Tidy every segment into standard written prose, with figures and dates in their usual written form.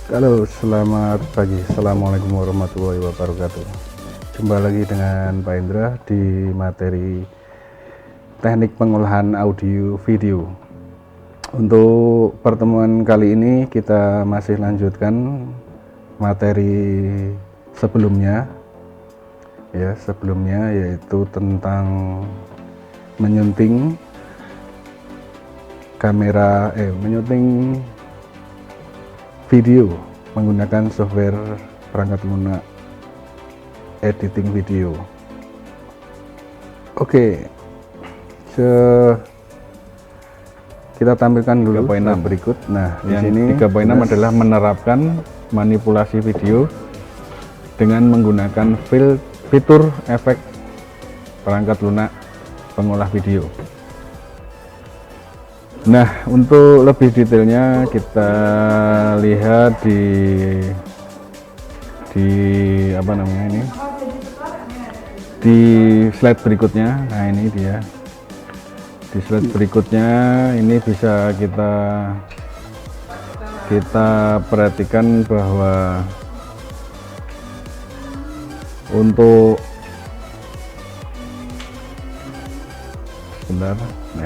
Halo, selamat pagi. Assalamualaikum warahmatullahi wabarakatuh. Jumpa lagi dengan Pak Indra di materi teknik pengolahan audio video. Untuk pertemuan kali ini kita masih lanjutkan materi sebelumnya yaitu tentang menyunting menyunting video menggunakan software perangkat lunak editing video. Oke, kita tampilkan dulu poin berikut. Nah, di sini 3.6 adalah menerapkan manipulasi video dengan menggunakan fitur efek perangkat lunak pengolah video. Nah, untuk lebih detailnya kita lihat di slide berikutnya. Nah, ini dia. Di slide berikutnya ini bisa kita perhatikan bahwa untuk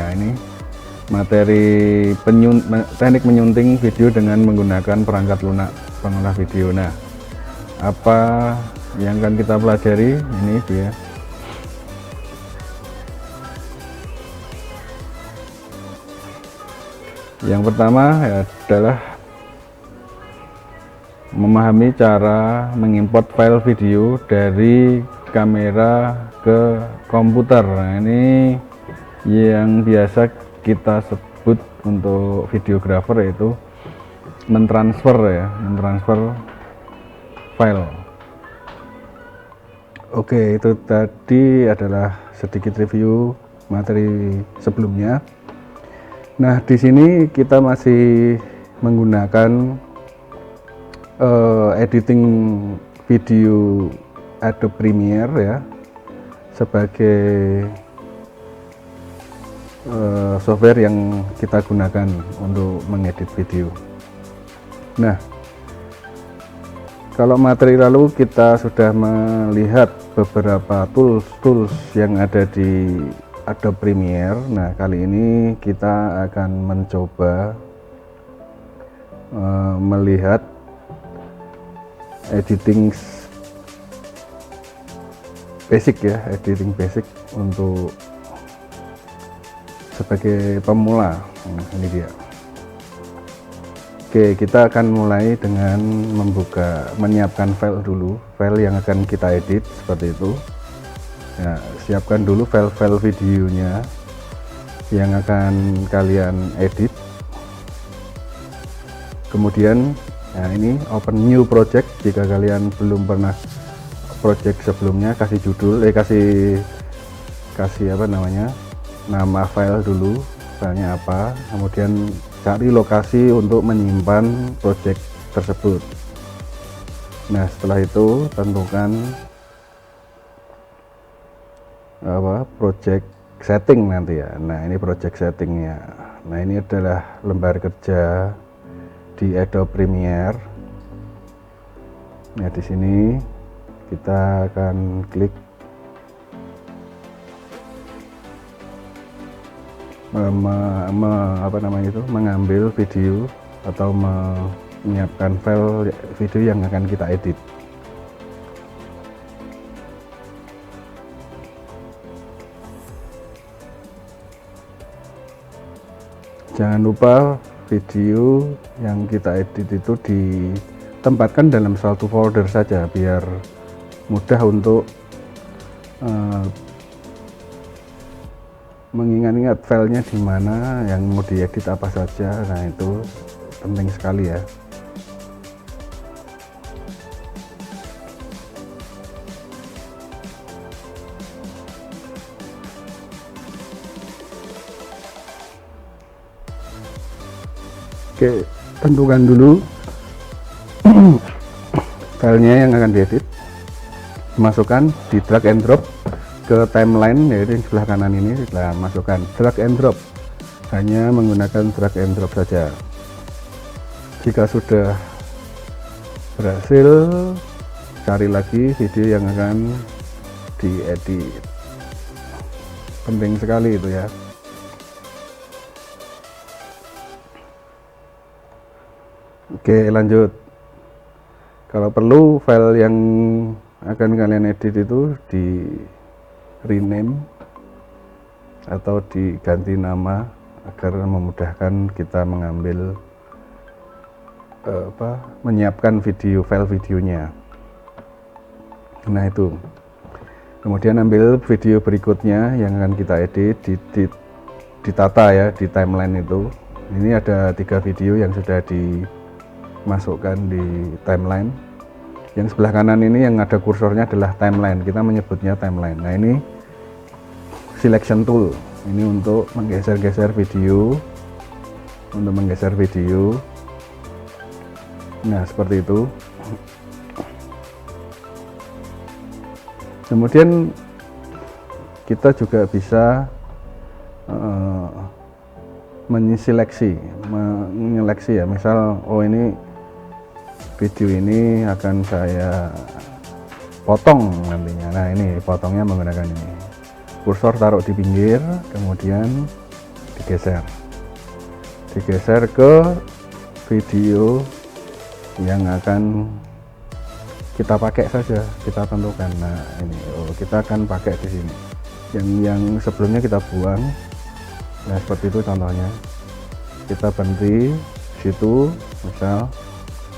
ini materi teknik menyunting video dengan menggunakan perangkat lunak pengolah video. Nah, apa yang akan kita pelajari ini dia. Yang pertama adalah memahami cara mengimport file video dari kamera ke komputer. Nah, ini yang biasa kita sebut untuk videographer, yaitu mentransfer file. Oke, itu tadi adalah sedikit review materi sebelumnya. Nah, di sini kita masih menggunakan editing video Adobe Premiere ya, sebagai software yang kita gunakan untuk mengedit video. Nah, kalau materi lalu kita sudah melihat beberapa tools yang ada di Adobe Premiere. Nah, kali ini kita akan mencoba melihat editing basic untuk sebagai pemula. Nah, ini dia. Oke, kita akan mulai dengan menyiapkan file dulu, file yang akan kita edit seperti itu. Ya, siapkan dulu file-file videonya yang akan kalian edit. Kemudian, nah ini open new project. Jika kalian belum pernah project sebelumnya, kasih judul, nama file dulu, filenya apa. Kemudian cari lokasi untuk menyimpan project tersebut. Nah, setelah itu tentukan project setting nanti ya. Nah, ini project settingnya. Nah, ini adalah lembar kerja di Adobe Premiere. Nah, di sini kita akan klik mengambil video atau menyiapkan file video yang akan kita edit. Jangan lupa video yang kita edit itu ditempatkan dalam satu folder saja biar mudah untuk mengingat-ingat filenya di mana, yang mau diedit apa saja. Nah, itu penting sekali ya. Oke, tentukan dulu filenya yang akan diedit, masukkan di drag and drop ke timeline, yaitu di sebelah kanan ini. Kita masukkan drag and drop, hanya menggunakan drag and drop saja. Jika sudah berhasil, cari lagi video yang akan diedit. Penting sekali itu ya. Oke, lanjut. Kalau perlu file yang akan kalian edit itu di rename atau diganti nama agar memudahkan kita mengambil menyiapkan file videonya. Nah itu, kemudian ambil video berikutnya yang akan kita edit, ditata ya di timeline itu. Ini ada 3 video yang sudah dimasukkan di timeline. Yang sebelah kanan ini yang ada kursornya adalah timeline, kita menyebutnya timeline. Nah ini selection tool, ini untuk menggeser-geser video, nah seperti itu. Kemudian kita juga bisa menyeleksi ya, misal ini video ini akan saya potong nantinya. Nah ini potongnya menggunakan ini, kursor taruh di pinggir, kemudian digeser ke video yang akan kita pakai saja, kita tentukan. Nah ini kita akan pakai di sini, yang sebelumnya kita buang. Nah seperti itu contohnya, kita berhenti situ, misal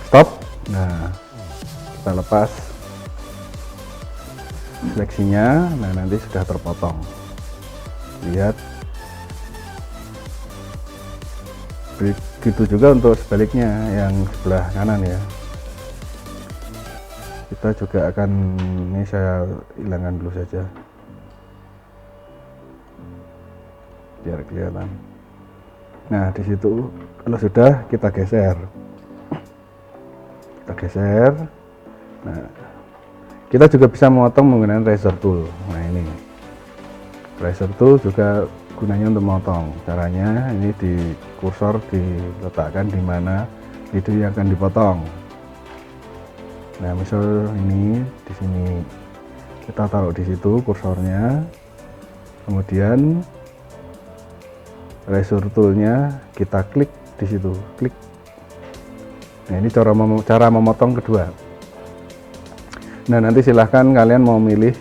stop. Nah kita lepas seleksinya, nah nanti sudah terpotong, lihat. Begitu juga untuk sebaliknya yang sebelah kanan ya, kita juga akan, ini saya hilangkan dulu saja biar kelihatan. Nah di situ kalau sudah kita geser, nah kita juga bisa memotong menggunakan razor tool. Nah ini razor tool juga gunanya untuk memotong. Caranya ini di kursor diletakkan di mana video yang akan dipotong. Nah misal ini di sini kita taruh di situ kursornya, kemudian razor toolnya kita klik di situ, klik. Nah ini cara memotong kedua. Nah nanti silahkan kalian mau milih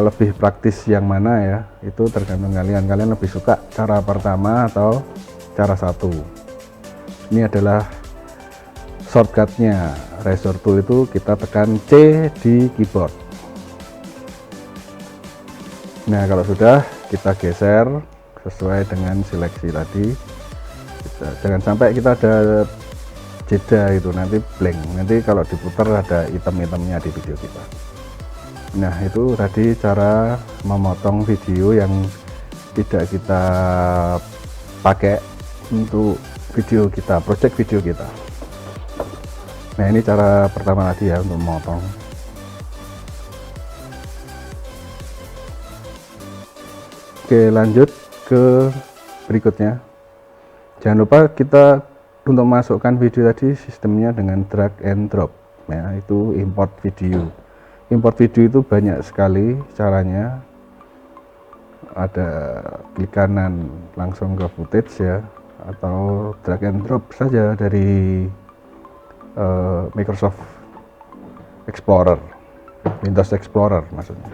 lebih praktis yang mana ya, itu tergantung kalian lebih suka cara pertama atau cara satu. Ini adalah shortcutnya. Razor tool itu kita tekan C di keyboard. Nah kalau sudah, kita geser sesuai dengan seleksi tadi. Jangan sampai kita ada jeda itu, nanti blank, nanti kalau diputar ada item-itemnya di video kita. Nah itu tadi cara memotong video yang tidak kita pakai untuk video kita, project video kita. Nah ini cara pertama tadi ya untuk memotong. Oke, lanjut ke berikutnya. Jangan lupa kita untuk masukkan video tadi sistemnya dengan drag and drop ya, itu import video. Import video itu banyak sekali caranya. Ada klik kanan langsung ke footage ya, atau drag and drop saja dari Microsoft Explorer, Windows Explorer maksudnya.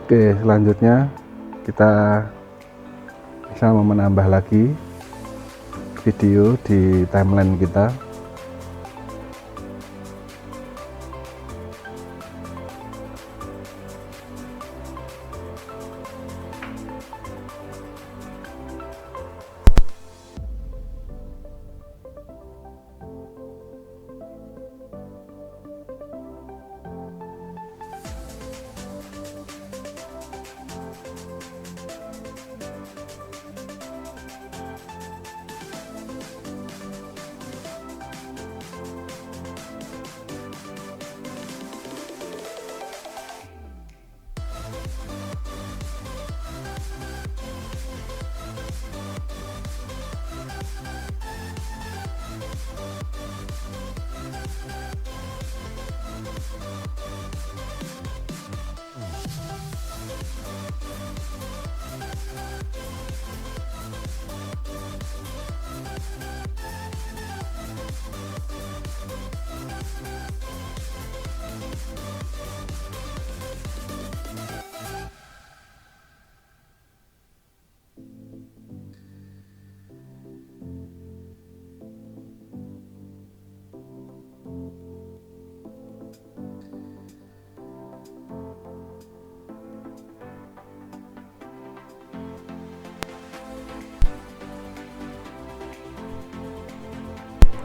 Oke, selanjutnya kita bisa menambah lagi video di timeline kita.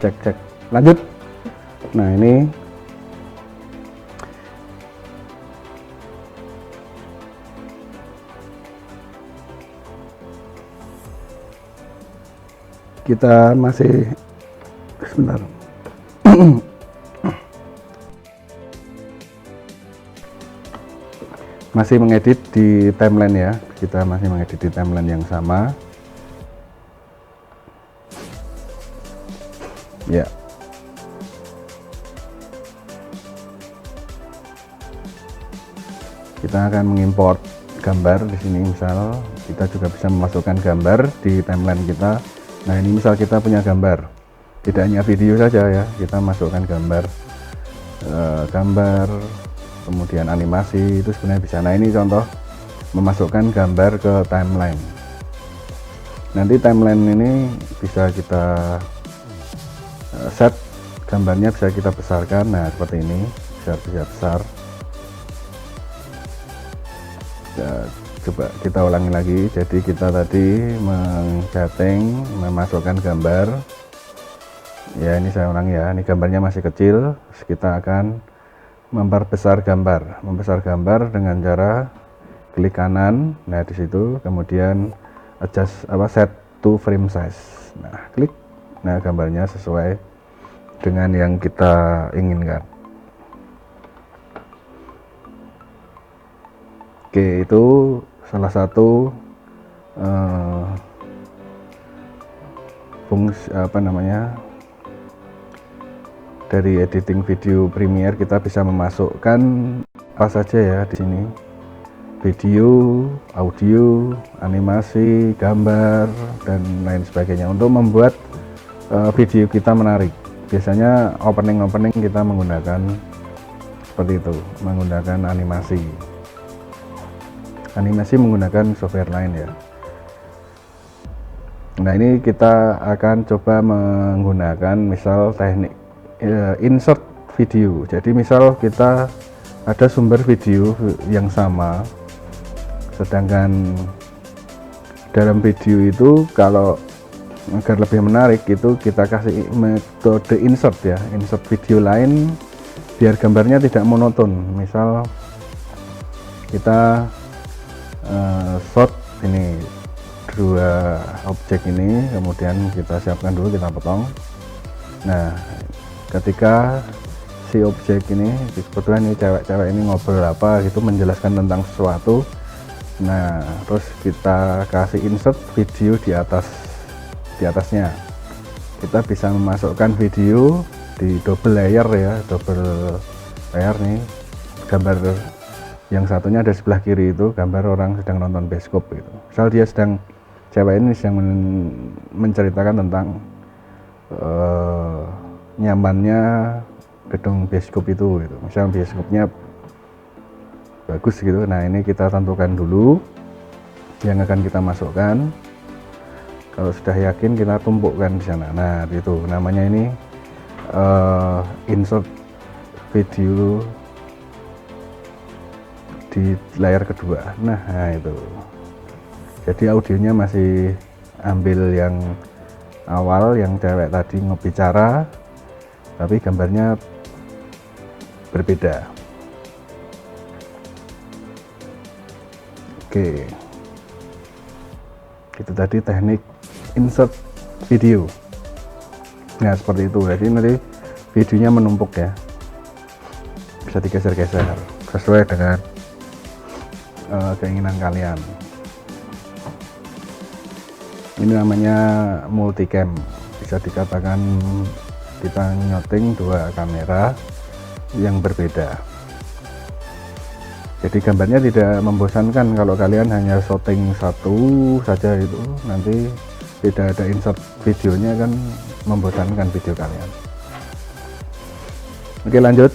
cek lanjut. Nah ini kita masih sebentar. Masih mengedit di timeline ya, kita masih mengedit di timeline yang sama ya. Kita akan mengimport gambar di sini. Misal kita juga bisa memasukkan gambar di timeline kita. Nah ini misal kita punya gambar, tidak hanya video saja ya, kita masukkan gambar, kemudian animasi, itu sebenarnya bisa. Nah ini contoh memasukkan gambar ke timeline. Nanti timeline ini bisa kita set gambarnya, bisa kita besarkan. Nah seperti ini, bisa besar. Nah, coba kita ulangi lagi. Jadi kita tadi men-setting memasukkan gambar ya, ini saya ulangi ya, ini gambarnya masih kecil. Terus kita akan membesar gambar dengan cara klik kanan, nah di situ, kemudian adjust set to frame size. Nah klik, nah gambarnya sesuai dengan yang kita inginkan. Oke, itu salah satu fungsi dari editing video Premiere. Kita bisa memasukkan apa saja ya di sini, video, audio, animasi, gambar, dan lain sebagainya untuk membuat video kita menarik. Biasanya opening kita menggunakan seperti itu, menggunakan animasi menggunakan software lain ya. Nah ini kita akan coba menggunakan misal teknik insert video. Jadi misal kita ada sumber video yang sama, sedangkan dalam video itu kalau agar lebih menarik itu kita kasih metode insert ya, insert video lain biar gambarnya tidak monoton. Misal kita shot ini dua objek ini, kemudian kita siapkan dulu, kita potong. Nah ketika si objek ini, kebetulan ini cewek-cewek ini ngobrol apa gitu, menjelaskan tentang sesuatu. Nah terus kita kasih insert video di atasnya. Kita bisa memasukkan video di double layer ya, double layer nih. Gambar yang satunya ada sebelah kiri itu gambar orang sedang nonton bioskop gitu. Misal dia cewek ini sedang menceritakan tentang nyamannya gedung bioskop itu gitu. Misal bioskopnya bagus gitu. Nah ini kita tentukan dulu yang akan kita masukkan. Kalau sudah yakin kita tumpukkan di sana. Nah itu namanya ini insert video di layar kedua. Nah itu, jadi audionya masih ambil yang awal, yang cewek tadi ngebicara, tapi gambarnya berbeda. Oke, itu tadi teknik insert video. Nah seperti itu, jadi nanti videonya menumpuk ya, bisa digeser-geser sesuai dengan keinginan kalian. Ini namanya multicam, bisa dikatakan kita nyotting dua kamera yang berbeda. Jadi gambarnya tidak membosankan kalau kalian hanya shooting satu saja, itu nanti tidak ada insert videonya kan membosankan video kalian. Oke lanjut.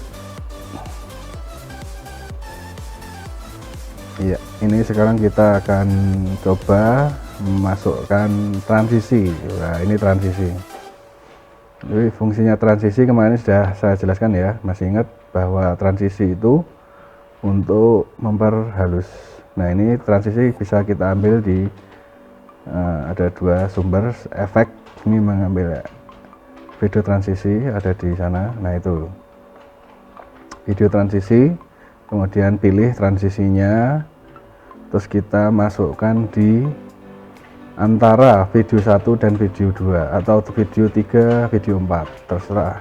Iya, ini sekarang kita akan coba memasukkan transisi. Nah, ini transisi. Jadi fungsinya transisi kemarin sudah saya jelaskan ya. Masih ingat bahwa transisi itu untuk memperhalus. Nah, ini transisi bisa kita ambil di ada dua sumber efek. Ini mengambil video transisi ada di sana. Nah, itu video transisi, kemudian pilih transisinya, terus kita masukkan di antara video 1 dan video 2 atau video 3, video 4, terserah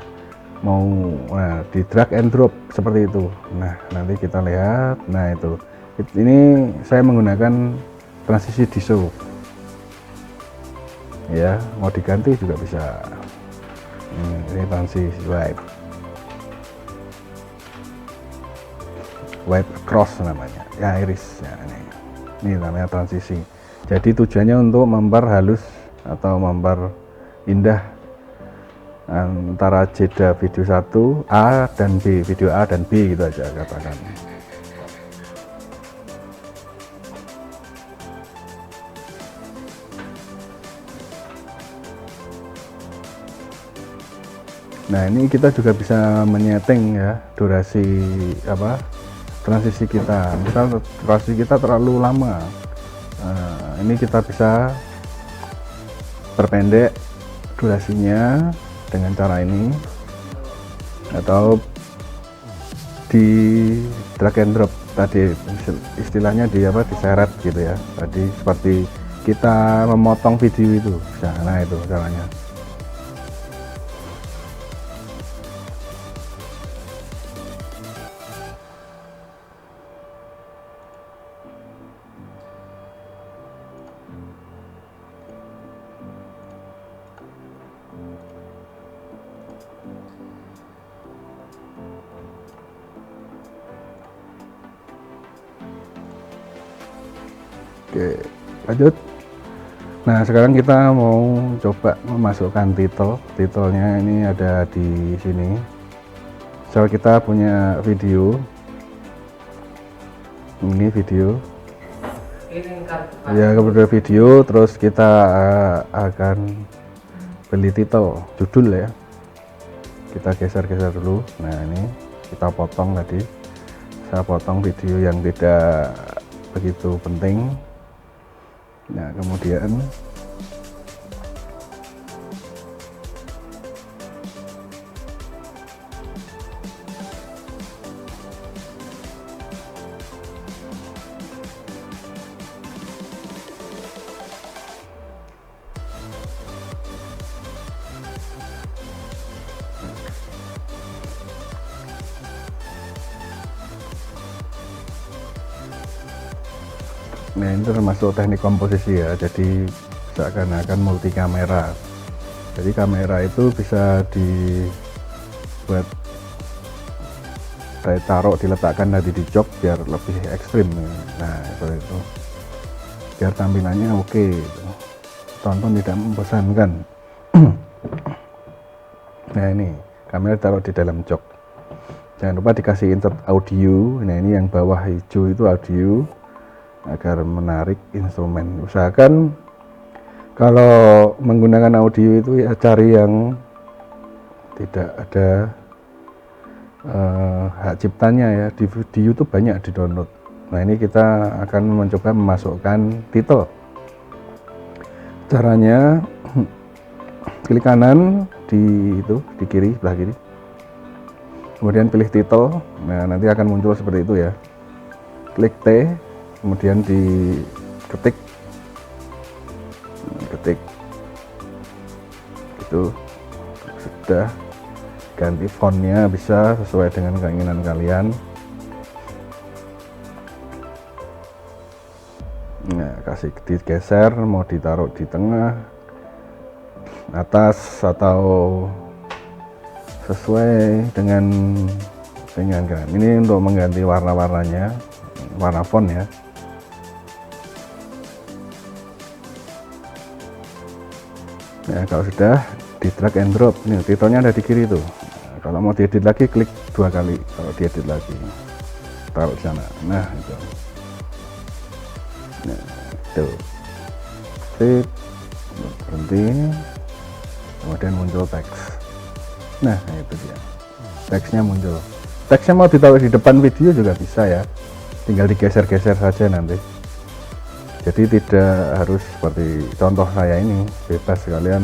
mau. Nah, di drag and drop seperti itu. Nah, nanti kita lihat. Nah, itu ini saya menggunakan transisi dissolve ya, mau diganti juga bisa. Ini transisi wipe cross namanya ya, iris ya. Ini namanya transisi. Jadi tujuannya untuk memperhalus atau memperindah antara jeda video 1 A dan B, video A dan B gitu aja katakan. Nah, ini kita juga bisa menyeting ya durasi transisi kita. Misal durasi kita terlalu lama, ini kita bisa perpendek durasinya dengan cara ini, atau di drag and drop tadi, istilahnya diseret gitu ya, tadi seperti kita memotong video itu. Nah, itu caranya. Oke, lanjut. Nah, sekarang kita mau coba memasukkan titelnya. Ini ada di sini. Misal kita punya video, ini video ya, kemudian video, terus kita akan beli titel, judul ya, kita geser-geser dulu. Nah, ini kita potong tadi, saya potong video yang tidak begitu penting. Nah, kemudian nah, ini termasuk teknik komposisi ya, jadi seakan-akan multi kamera. Jadi kamera itu bisa dibuat taruh, diletakkan tadi di jok biar lebih ekstrim. Nah, seperti itu, biar tampilannya oke, tonton tidak membosankan. Nah, ini kamera taruh di dalam jok, jangan lupa dikasih insert audio. Nah, ini yang bawah hijau itu audio, agar menarik instrumen. Usahakan kalau menggunakan audio itu ya cari yang tidak ada hak ciptanya ya. Di YouTube banyak di download. Nah, ini kita akan mencoba memasukkan titel. Caranya klik kanan di kiri, sebelah kiri, kemudian pilih titel. Nah, nanti akan muncul seperti itu ya. Klik T, kemudian diketik itu, sudah ganti fontnya, bisa sesuai dengan keinginan kalian. Nah, kasih digeser, mau ditaruh di tengah, atas, atau sesuai dengan kalian. Ini untuk mengganti warna-warnanya, warna font ya. Nah, kalau sudah, di drag and drop. Nih, titelnya ada di kiri tuh. Nah, kalau mau diedit lagi, klik 2 kali. Kalau diedit lagi, taruh di sana. Nah, itu. Nah, itu. Sip. Berhenti. Kemudian muncul teks. Nah, itu dia. Teksnya muncul. Teksnya mau ditaruh di depan video juga bisa ya. Tinggal digeser-geser saja nanti. Jadi tidak harus seperti contoh saya ini, bebas, kalian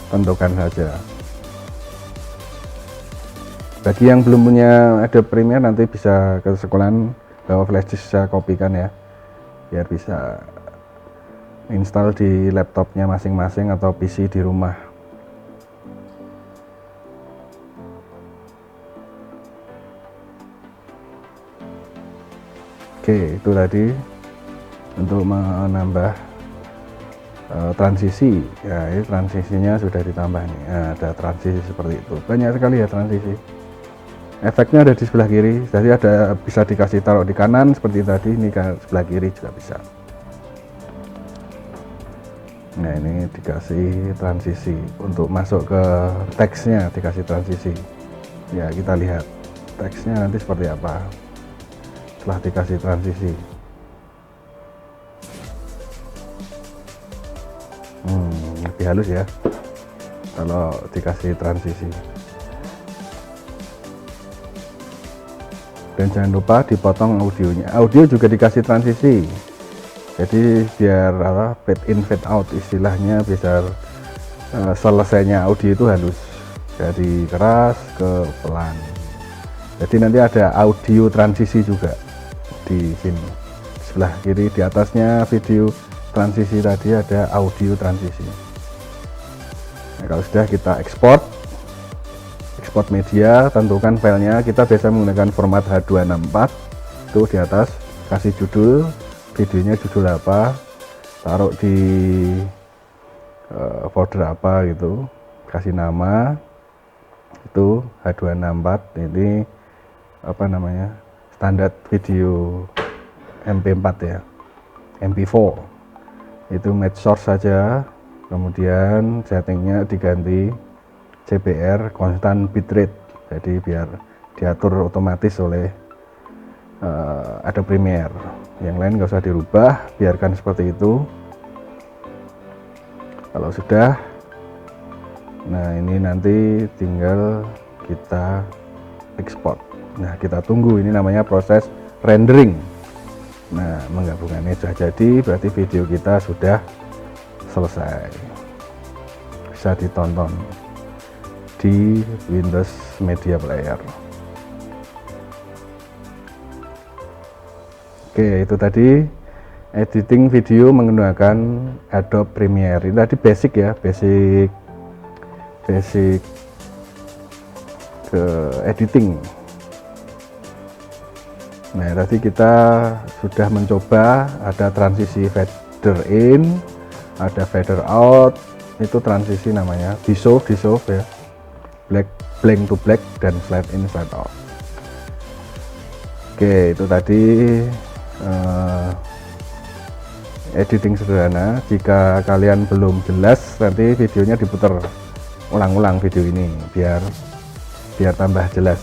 tentukan saja. bagi yang belum punya Adobe Premiere nanti bisa ke sekolahan bawa flash disk, saya kopikan ya, biar bisa install di laptopnya masing-masing atau PC di rumah. Oke, itu tadi untuk menambah transisi ya. Ini transisinya sudah ditambah nih. Nah, ada transisi seperti itu, banyak sekali ya transisi. Efeknya ada di sebelah kiri, jadi ada bisa dikasih taruh di kanan seperti tadi, ini ke sebelah kiri juga bisa. Nah, ini dikasih transisi untuk masuk ke teksnya, dikasih transisi ya. Kita lihat teksnya nanti seperti apa setelah dikasih transisi. Lebih halus ya kalau dikasih transisi. Dan jangan lupa dipotong audionya. Audio juga dikasih transisi, jadi biar fade in fade out istilahnya, biar selesainya audio itu halus dari keras ke pelan. Jadi nanti ada audio transisi juga di sini sebelah kiri, di atasnya video transisi tadi ada audio transisi. Nah, kalau sudah kita ekspor media, tentukan filenya. Kita biasa menggunakan format H264. Itu di atas kasih judul, videonya judul apa, taruh di folder apa gitu, kasih nama, itu H264. Ini apa namanya, standar video MP4 ya, MP4 itu match source saja. Kemudian settingnya diganti CBR, constant bitrate, jadi biar diatur otomatis oleh Adobe Premiere. Yang lain nggak usah dirubah, biarkan seperti itu. Kalau sudah, nah ini nanti tinggal kita ekspor. Nah, kita tunggu, ini namanya proses rendering. Nah, menggabungannya sudah jadi, berarti video kita sudah selesai, bisa ditonton di Windows Media Player. Oke, itu tadi editing video menggunakan Adobe Premiere. Ini tadi basic ya, basic ke editing. Nah, tadi kita sudah mencoba, ada transisi fader in, ada fader out, itu transisi namanya dissolve ya, blank to black, dan slide in slide out. Oke, itu tadi editing sederhana. Jika kalian belum jelas, nanti videonya diputar ulang-ulang video ini biar tambah jelas.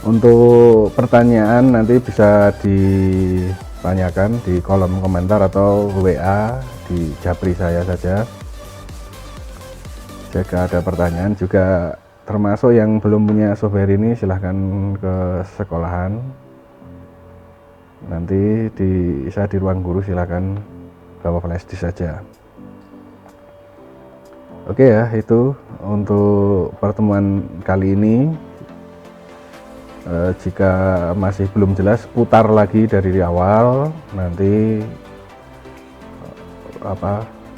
Untuk pertanyaan nanti bisa ditanyakan di kolom komentar atau WA di Japri saya saja. Jika ada pertanyaan, juga termasuk yang belum punya software ini, silahkan ke sekolahan. Nanti bisa di ruang guru, silahkan bawa flash disk saja. Oke ya, itu untuk pertemuan kali ini. Jika masih belum jelas, putar lagi dari awal, nanti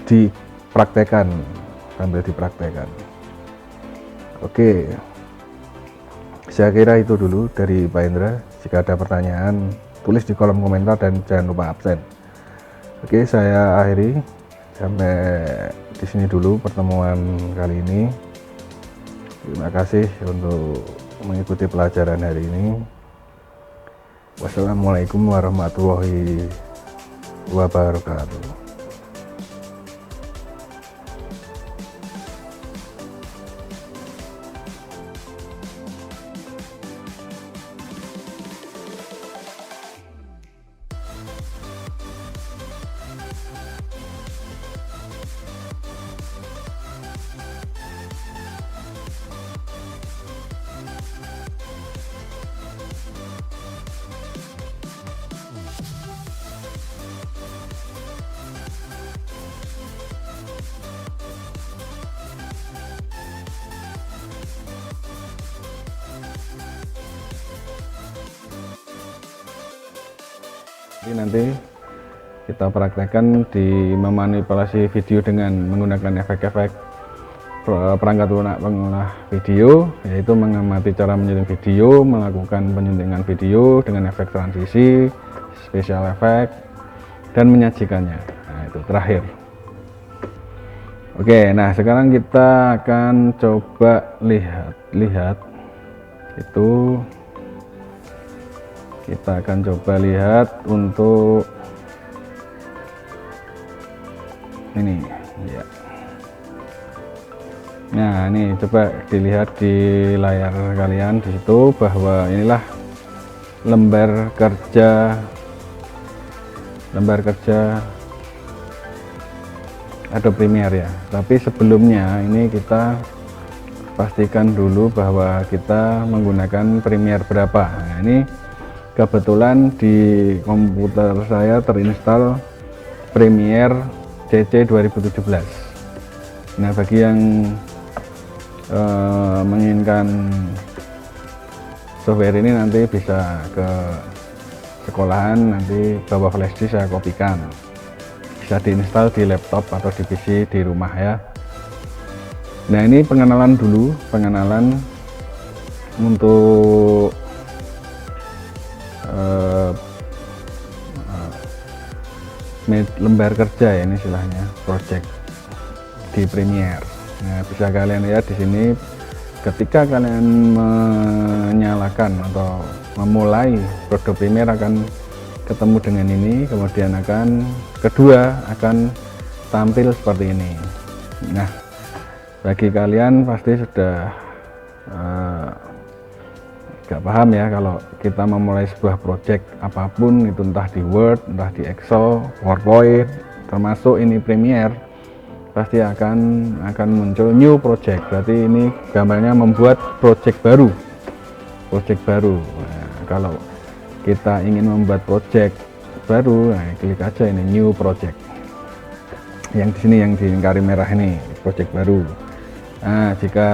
dipraktekan, sambil dipraktekan. Oke, saya kira itu dulu dari Pak Indra. Jika ada pertanyaan, tulis di kolom komentar dan jangan lupa absen. Oke, saya akhiri sampai di sini dulu pertemuan kali ini. Terima kasih untuk mengikuti pelajaran hari ini. Wassalamualaikum warahmatullahi wabarakatuh. Nanti kita praktekkan di memanipulasi video dengan menggunakan efek-efek perangkat lunak pengolah video, yaitu mengamati cara menyunting video, melakukan penyuntingan video dengan efek transisi, special effect, dan menyajikannya. Nah, itu terakhir. Oke, nah sekarang kita akan coba lihat itu, kita akan coba lihat untuk ini ya. Nah, ini coba dilihat di layar kalian di situ bahwa inilah lembar kerja Adobe Premiere ya. Tapi sebelumnya ini kita pastikan dulu bahwa kita menggunakan Premiere berapa. Nah, ini kebetulan di komputer saya terinstall Premiere CC 2017. Nah, bagi yang menginginkan software ini nanti bisa ke sekolahan, nanti bawa flash disk saya kopikan, bisa diinstal di laptop atau di PC di rumah ya. Nah, ini pengenalan dulu, pengenalan untuk lembar kerja ya, ini istilahnya project di Premiere. Nah, bisa kalian lihat di sini ketika kalian menyalakan atau memulai Adobe Premiere akan ketemu dengan ini, kemudian kedua akan tampil seperti ini. Nah, bagi kalian pasti sudah gak paham ya kalau kita memulai sebuah project apapun itu, entah di Word, entah di Excel, PowerPoint, termasuk ini Premiere, pasti akan muncul new project. Berarti ini gambarnya membuat project baru. Nah, kalau kita ingin membuat project baru, nah, klik aja ini new project. Yang di sini yang dilingkari merah ini project baru. Nah, jika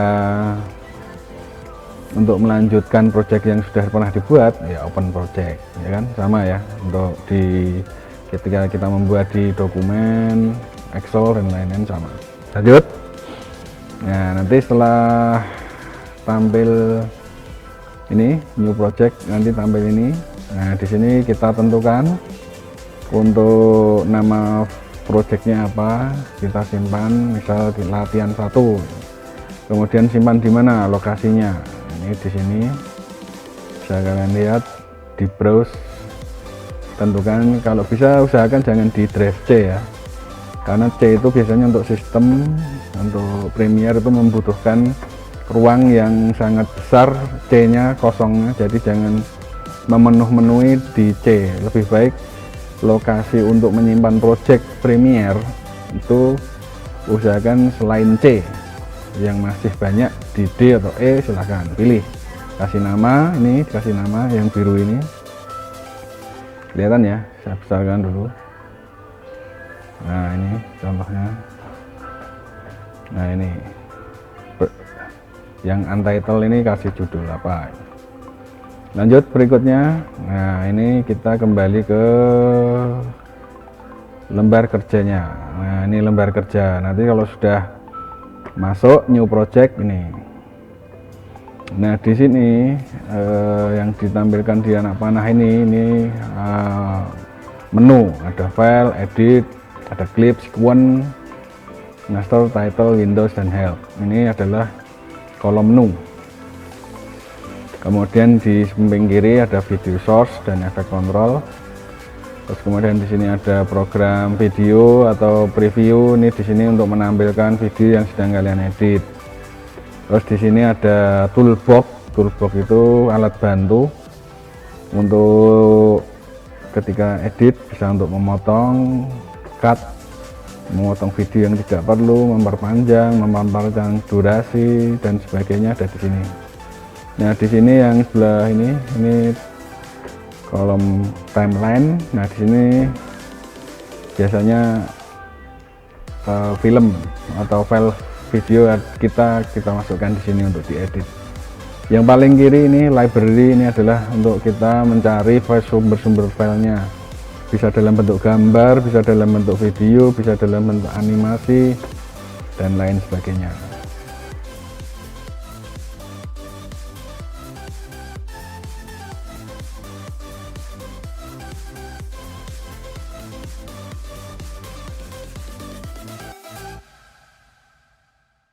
untuk melanjutkan project yang sudah pernah dibuat ya open project ya kan, sama ya untuk ketika kita membuat di dokumen Excel dan lain-lain sama. Lanjut. Nah, nanti setelah tampil ini new project, nanti tampil ini. Nah, di sini kita tentukan untuk nama projectnya apa, kita simpan misal di latihan 1. Kemudian simpan di mana lokasinya. Ini di sini bisa kalian lihat di browse, tentukan, kalau bisa usahakan jangan di drive C ya, karena C itu biasanya untuk sistem, untuk Premiere itu membutuhkan ruang yang sangat besar, C nya kosongnya, jadi jangan memenuhi di C. Lebih baik lokasi untuk menyimpan project Premiere itu usahakan selain C, yang masih banyak di D atau E, silahkan pilih, kasih nama. Ini dikasih nama yang biru ini, kelihatan ya, saya besarkan dulu. Nah, ini contohnya. Nah, ini yang untitled ini kasih judul apa. Lanjut berikutnya. Nah, ini kita kembali ke lembar kerjanya. Nah, ini lembar kerja. Nanti kalau sudah masuk new project ini. Nah, di sini yang ditampilkan di anak panah ini menu, ada file, edit, ada clip, sequence, master, title, windows, dan help. Ini adalah kolom menu. Kemudian di samping kiri ada video source dan efek control. Terus kemudian di sini ada program video atau preview. Ini di sini untuk menampilkan video yang sedang kalian edit. Terus di sini ada toolbox. Toolbox itu alat bantu untuk ketika edit, bisa untuk memotong, cut, memotong video yang tidak perlu, memperpanjang, memperpanjang durasi dan sebagainya, ada di sini. Nah, di sini yang sebelah ini kolom timeline. Nah, di sini biasanya film atau file video kita masukkan di sini untuk diedit. Yang paling kiri ini library, ini adalah untuk kita mencari sumber-sumber filenya. bisa dalam bentuk gambar, bisa dalam bentuk video, bisa dalam bentuk animasi dan lain sebagainya.